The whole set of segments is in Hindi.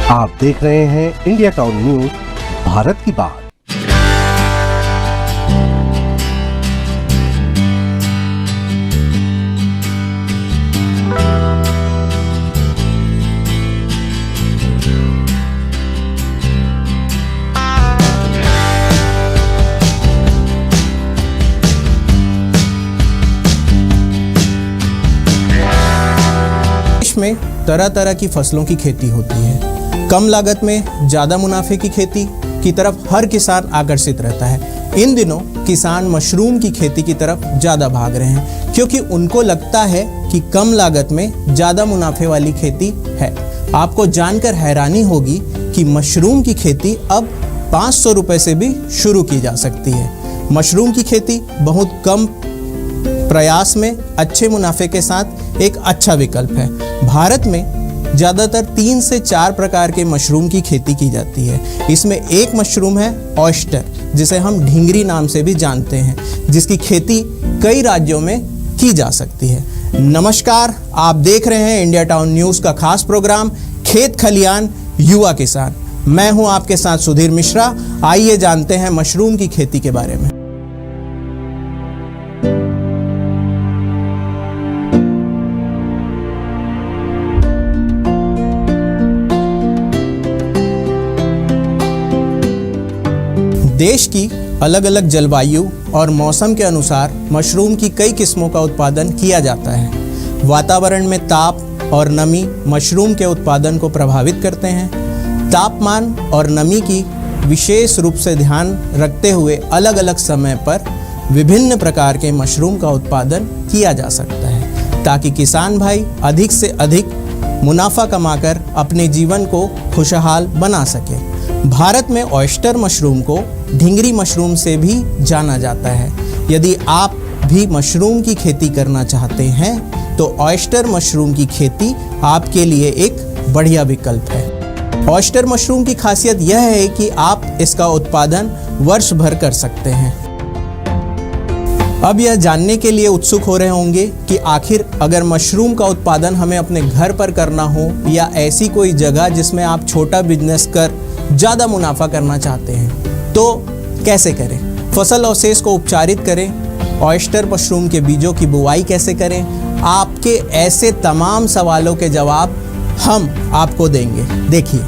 आप देख रहे हैं इंडिया टाउन न्यूज, भारत की बात। देश में तरह तरह की फसलों की खेती होती है। कम लागत में ज़्यादा मुनाफे की खेती की तरफ हर किसान आकर्षित रहता है। इन दिनों किसान मशरूम की खेती की तरफ ज़्यादा भाग रहे हैं क्योंकि उनको लगता है कि कम लागत में ज़्यादा मुनाफे वाली खेती है। आपको जानकर हैरानी होगी कि मशरूम की खेती अब 500 रुपये से भी शुरू की जा सकती है। मशरूम की खेती बहुत कम प्रयास में अच्छे मुनाफे के साथ एक अच्छा विकल्प है। भारत में ज़्यादातर 3 से 4 प्रकार के मशरूम की खेती की जाती है। इसमें एक मशरूम है ऑयस्टर, जिसे हम ढींगरी नाम से भी जानते हैं, जिसकी खेती कई राज्यों में की जा सकती है। नमस्कार, आप देख रहे हैं इंडिया टाउन न्यूज़ का खास प्रोग्राम खेत खलियान युवा किसान। मैं हूं आपके साथ सुधीर मिश्रा। आइए जानते हैं मशरूम की खेती के बारे में। देश की अलग अलग जलवायु और मौसम के अनुसार मशरूम की कई किस्मों का उत्पादन किया जाता है। वातावरण में ताप और नमी मशरूम के उत्पादन को प्रभावित करते हैं। तापमान और नमी की विशेष रूप से ध्यान रखते हुए अलग अलग समय पर विभिन्न प्रकार के मशरूम का उत्पादन किया जा सकता है, ताकि किसान भाई अधिक से अधिक मुनाफा कमाकर अपने जीवन को खुशहाल बना सके। भारत में ऑयस्टर मशरूम को ढींगरी मशरूम से भी जाना जाता है। यदि आप भी मशरूम की खेती करना चाहते हैं तो ऑयस्टर मशरूम की खेती आपके लिए एक बढ़िया विकल्प है। ऑयस्टर मशरूम की खासियत यह है कि आप इसका उत्पादन वर्ष भर कर सकते हैं। अब यह जानने के लिए उत्सुक हो रहे होंगे कि आखिर अगर मशरूम का उत्पादन हमें अपने घर पर करना हो या ऐसी कोई जगह जिसमें आप छोटा बिजनेस कर ज़्यादा मुनाफा करना चाहते हैं तो कैसे करें। फसल अवशेष को उपचारित करें, ऑयस्टर मशरूम के बीजों की बुवाई कैसे करें, आपके ऐसे तमाम सवालों के जवाब हम आपको देंगे। देखिए,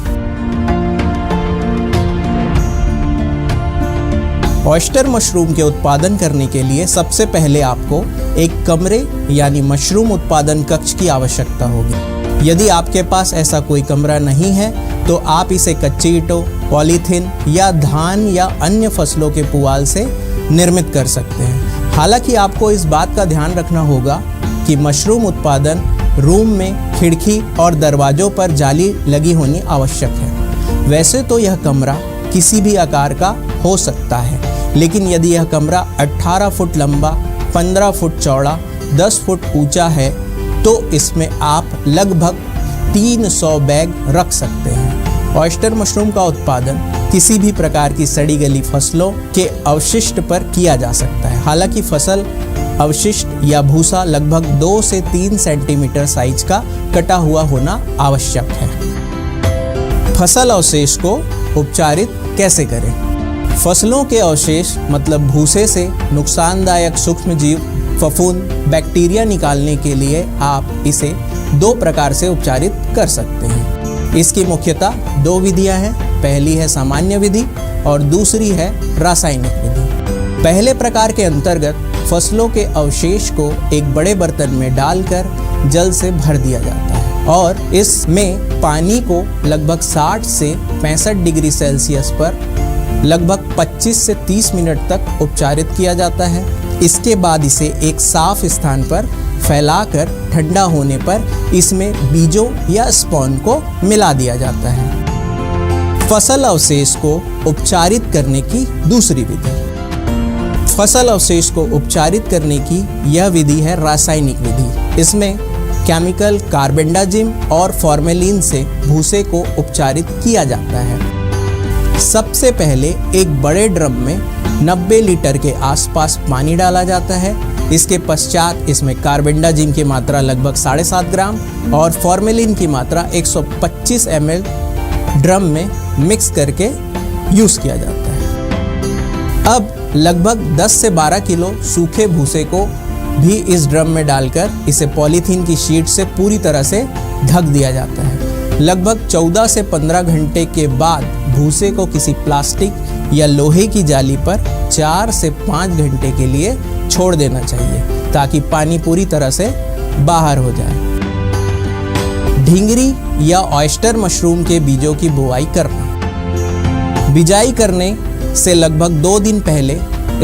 ऑयस्टर मशरूम के उत्पादन करने के लिए सबसे पहले आपको एक कमरे यानी मशरूम उत्पादन कक्ष की आवश्यकता होगी। यदि आपके पास ऐसा कोई कमरा नहीं है तो आप इसे कच्ची ईंटों, पॉलीथीन या धान या अन्य फसलों के पुआल से निर्मित कर सकते हैं। हालांकि आपको इस बात का ध्यान रखना होगा कि मशरूम उत्पादन रूम में खिड़की और दरवाजों पर जाली लगी होनी आवश्यक है। वैसे तो यह कमरा किसी भी आकार का हो सकता है, लेकिन यदि यह कमरा 18 फुट लंबा, 15 फुट चौड़ा, 10 फुट ऊंचा है तो इसमें आप लगभग 300 बैग रख सकते हैं। ऑयस्टर मशरूम का उत्पादन किसी भी प्रकार की सड़ी गली फसलों के अवशिष्ट पर किया जा सकता है। हालांकि फसल अवशिष्ट या भूसा लगभग 2 से 3 सेंटीमीटर साइज का कटा हुआ होना आवश्यक है। फसल अवशेष को उपचारित कैसे करें। फसलों के अवशेष मतलब भूसे से नुकसानदायक सूक्ष्मजीव, फफूंद, बैक्टीरिया निकालने के लिए आप इसे 2 प्रकार से उपचारित कर सकते हैं। इसकी मुख्यतः 2 विधियां हैं। पहली है सामान्य विधि और दूसरी है रासायनिक विधि। पहले प्रकार के अंतर्गत फसलों के अवशेष को एक बड़े बर्तन में डालकर जल से भर दिया जाता है और इसमें पानी को लगभग 60 से 65 डिग्री सेल्सियस पर लगभग 25 से 30 मिनट तक उपचारित किया जाता है। इसके बाद इसे एक साफ स्थान पर फैलाकर ठंडा होने पर इसमें बीजों या स्पॉन को मिला दिया जाता है। फसल अवशेष को उपचारित करने की दूसरी विधि। फसल अवशेष को उपचारित करने की यह विधि है रासायनिक विधि। इसमें केमिकल कार्बेंडाजिम और फॉर्मेलिन से भूसे को उपचारित किया जाता है। सबसे पहले एक बड़े ड्रम में 90 लीटर के आसपास पानी डाला जाता है। इसके पश्चात इसमें कार्बेंडाजिम की मात्रा लगभग 7.5 ग्राम और फॉर्मेलिन की मात्रा 125 ml ड्रम में मिक्स करके यूज़ किया जाता है। अब लगभग 10 से 12 किलो सूखे भूसे को भी इस ड्रम में डालकर इसे पॉलीथीन की शीट से पूरी तरह से ढक दिया जाता है। लगभग 14 से 15 घंटे के बाद भूसे को किसी प्लास्टिक या लोहे की जाली पर 4 से 5 घंटे के लिए छोड़ देना चाहिए ताकि पानी पूरी तरह से बाहर हो जाए। ढींगरी या ऑयस्टर मशरूम के बीजों की बुआई करना। बिजाई करने से लगभग 2 दिन पहले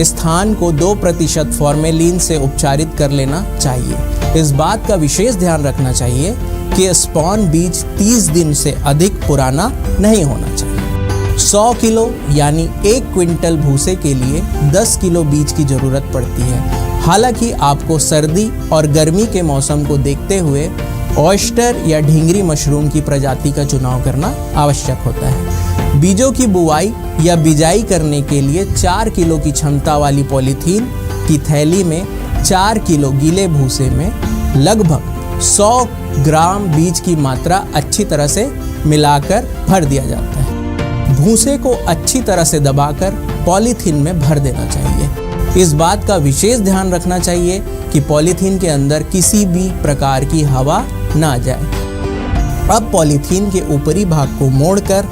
स्थान को 2% फॉर्मेलिन से उपचारित कर लेना चाहिए। इस बात का विशेष ध्यान रखना चाहिए कि स्पॉन बीज 30 दिन से अधिक पुराना नहीं होना चाहिए। 100 किलो यानी 1 क्विंटल भूसे के लिए 10 किलो बीज की जरूरत पड़ती है। हालांकि आपको सर्दी और गर्मी के मौसम को देखते हुए ऑयस्टर या ढींगरी मशरूम की प्रजाति का चुनाव करना आवश्यक होता है। बीजों की बुआई या बिजाई करने के लिए 4 किलो की क्षमता वाली पॉलीथीन की थैली में 4 किलो गीले भूसे में लगभग 100 ग्राम बीज की मात्रा अच्छी तरह से मिलाकर भर दिया जाता है। भूसे को अच्छी तरह से दबाकर पॉलीथीन में भर देना चाहिए। इस बात का विशेष ध्यान रखना चाहिए कि पॉलीथीन के अंदर किसी भी प्रकार की हवा ना जाए। अब पॉलीथीन के ऊपरी भाग को मोड़कर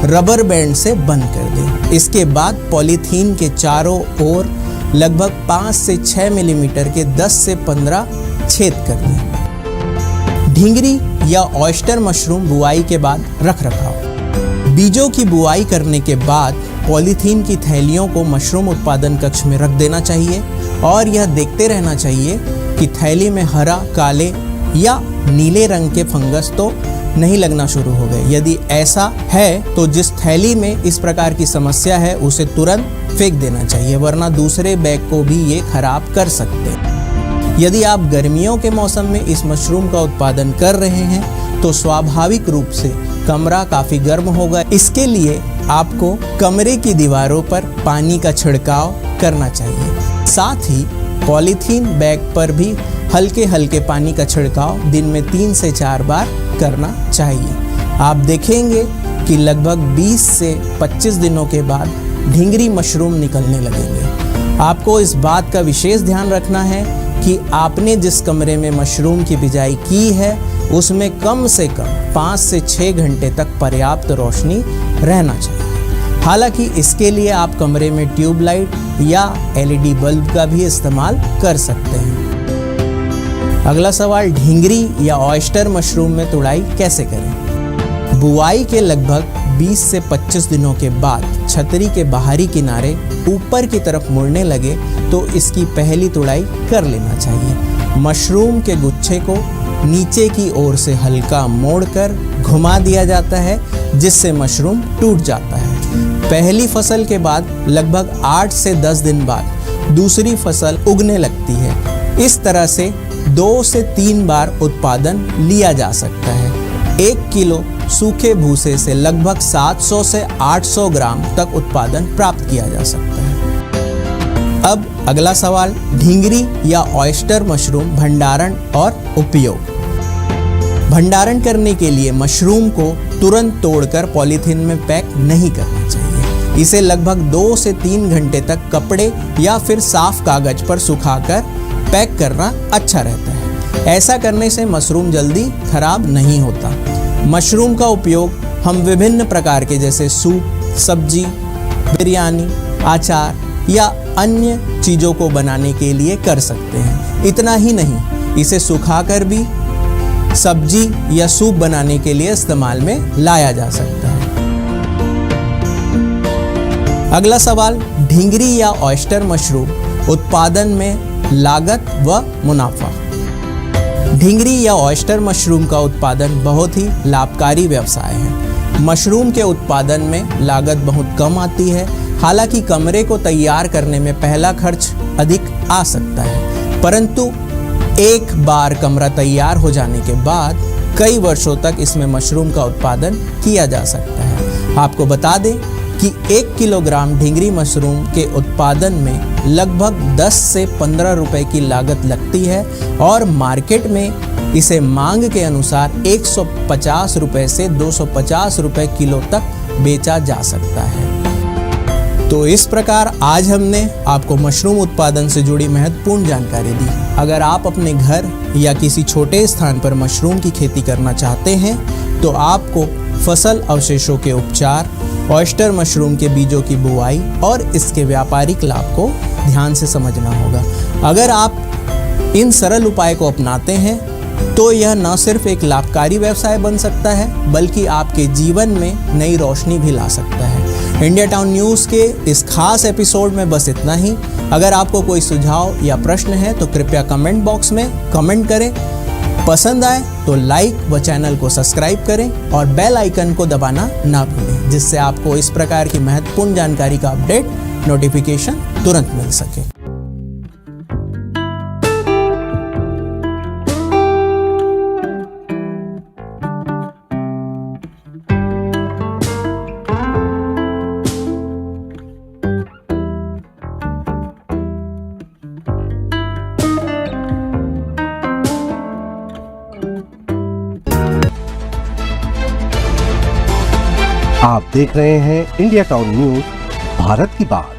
रबर बैंड से बंद कर दें। इसके बाद पॉलीथीन के चारों ओर लगभग 5 से 6 मिलीमीटर के 10 से 15 छेद कर दें। ढींगरी या ऑयस्टर मशरूम बुआई के बाद रखरखाव। बीजों की बुआई करने के बाद पॉलीथीन की थैलियों को मशरूम उत्पादन कक्ष में रख देना चाहिए और यह देखते रहना चाहिए कि थैली में हरा, काले या नीले रंग के फंगस तो नहीं लगना शुरू हो गए। यदि ऐसा है तो जिस थैली में इस प्रकार की समस्या है उसे तुरंत फेंक देना चाहिए, वरना दूसरे बैग को भी ये खराब कर सकते हैं। यदि आप गर्मियों के मौसम में इस मशरूम का उत्पादन कर रहे हैं तो स्वाभाविक रूप से कमरा काफ़ी गर्म होगा। इसके लिए आपको कमरे की दीवारों पर पानी का छिड़काव करना चाहिए। साथ ही पॉलीथीन बैग पर भी हल्के हल्के पानी का छिड़काव दिन में 3 से 4 बार करना चाहिए। आप देखेंगे कि लगभग 20 से 25 दिनों के बाद ढींगरी मशरूम निकलने लगेंगे। आपको इस बात का विशेष ध्यान रखना है कि आपने जिस कमरे में मशरूम की बिजाई की है उसमें कम से कम 5 से 6 घंटे तक पर्याप्त रोशनी रहना चाहिए। हालांकि इसके लिए आप कमरे में ट्यूबलाइट या LED बल्ब का भी इस्तेमाल कर सकते हैं। अगला सवाल, ढींगरी या ऑयस्टर मशरूम में तुड़ाई कैसे करें? बुआई के लगभग 20 से 25 दिनों के बाद छतरी के बाहरी किनारे ऊपर की तरफ मुड़ने लगे तो इसकी पहली तुड़ाई कर लेना चाहिए। मशरूम के गुच्छे को नीचे की ओर से हल्का मोड़कर घुमा दिया जाता है जिससे मशरूम टूट जाता है। पहली फसल के बाद लगभग 8 से 10 दिन बाद दूसरी फसल उगने लगती है। इस तरह से 2 से 3 बार उत्पादन लिया जा सकता है। 1 किलो सूखे भूसे से लगभग 700 से 800 ग्राम तक उत्पादन प्राप्त किया जा सकता है। अब अगला सवाल, ढींगरी या ऑयस्टर मशरूम भंडारण और उपयोग। भंडारण करने के लिए मशरूम को तुरंत तोड़कर पॉलीथीन में पैक नहीं करना चाहिए। इसे लगभग 2 से 3 घंटे तक कपड़े या फिर साफ कागज पर सुखाकर पैक करना अच्छा रहता है। ऐसा करने से मशरूम जल्दी खराब नहीं होता। मशरूम का उपयोग हम विभिन्न प्रकार के जैसे सूप, सब्जी, बिरयानी, अचार या अन्य चीज़ों को बनाने के लिए कर सकते हैं। इतना ही नहीं, इसे सुखाकर भी सब्जी या सूप बनाने के लिए इस्तेमाल में लाया जा सकता है। अगला सवाल, ढींगरी या ऑयस्टर मशरूम उत्पादन में लागत व मुनाफा। ढींगरी या ऑयस्टर मशरूम का उत्पादन बहुत ही लाभकारी व्यवसाय है। मशरूम के उत्पादन में लागत बहुत कम आती है। हालांकि कमरे को तैयार करने में पहला खर्च अधिक आ सकता है, परंतु एक बार कमरा तैयार हो जाने के बाद कई वर्षों तक इसमें मशरूम का उत्पादन किया जा सकता है। आपको बता दें कि 1 किलोग्राम ढींगरी मशरूम के उत्पादन में लगभग 10 से 15 रुपए की लागत लगती है और मार्केट में इसे मांग के अनुसार 150 रुपए से 250 रुपए किलो तक बेचा जा सकता है। तो इस प्रकार आज हमने आपको मशरूम उत्पादन से जुड़ी महत्वपूर्ण जानकारी दी। अगर आप अपने घर या किसी छोटे स्थान पर मशरूम की खेती करना चाहते हैं तो आपको फसल अवशेषों के उपचार, ऑयस्टर मशरूम के बीजों की बुआई और इसके व्यापारिक लाभ को ध्यान से समझना होगा। अगर आप इन सरल उपाय को अपनाते हैं तो यह न सिर्फ एक लाभकारी व्यवसाय बन सकता है बल्कि आपके जीवन में नई रोशनी भी ला सकता है। इंडिया टाउन न्यूज़ के इस खास एपिसोड में बस इतना ही। अगर आपको कोई सुझाव या प्रश्न है तो कृपया कमेंट बॉक्स में कमेंट करें। पसंद आए तो लाइक व चैनल को सब्सक्राइब करें और बेल आइकन को दबाना ना भूलें, जिससे आपको इस प्रकार की महत्वपूर्ण जानकारी का अपडेट नोटिफिकेशन तुरंत मिल सके। आप देख रहे हैं इंडिया टाउन न्यूज, भारत की बात।